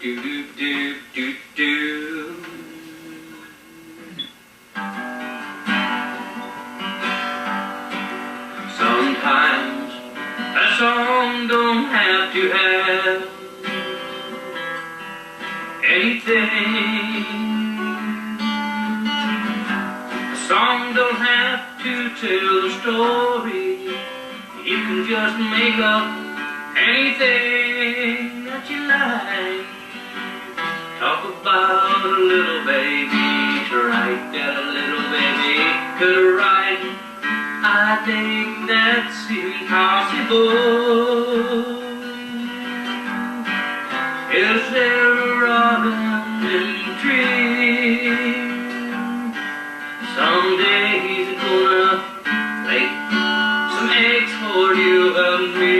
do do do do do. Sometimes a song don't have to have anything. A song don't have to tell the story. You can just make up anything that you like. Talk about a little baby to write that a little baby could write. I think that's impossible. Is there a robin in the tree? Someday he's gonna lay some eggs for you and me.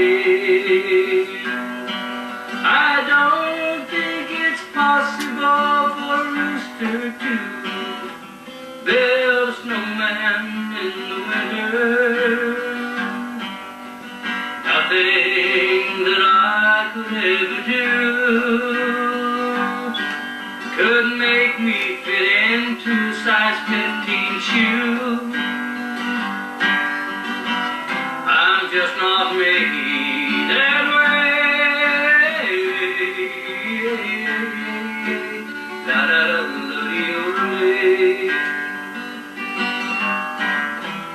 I don't think it's possible for a rooster to build a snowman in the winter. Nothing that I could ever do could make me fit into a size 15 shoe. I'm just not made that way. La da da da da.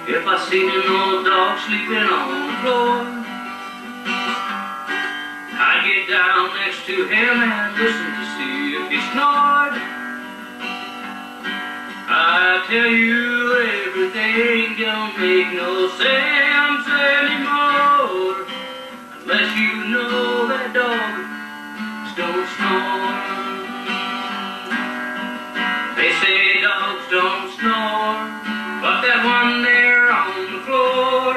If I see an old dog sleeping on the floor, I'd get down next to him and listen to see if he snored. I tell you, everything don't make no sense anymore unless you know that dogs don't snore. They say dogs don't snore, but that one there on the floor,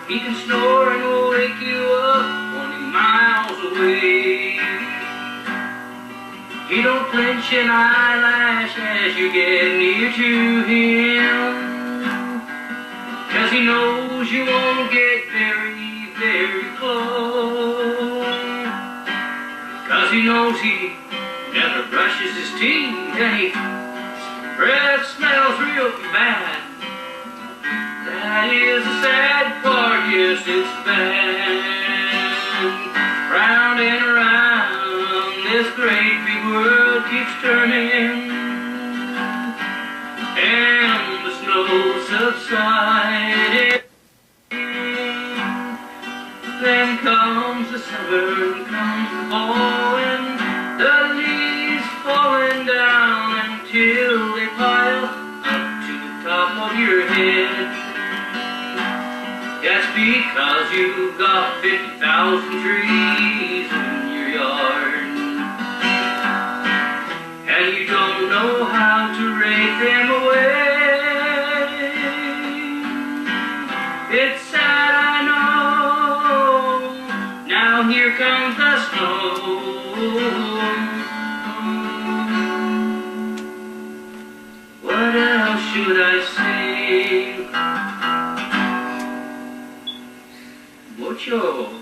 he can snore and will wake you up 20 miles away. He don't flinch an eyelash as you get near to him, 'cause he knows you won't get very, very close. 'Cause he knows he never brushes his teeth and his breath smells real bad. That is the sad part, yes, it's bad. Round and around, this great big world keeps turning, and the snow subsides. Then comes the summer, and comes the fall, and the leaves falling down until they pile up to the top of your head. That's because you've got 50,000 trees in your yard, and you don't know how to rake them away. It's sad, I know. Now here comes the snow. What else should I say? Mucho.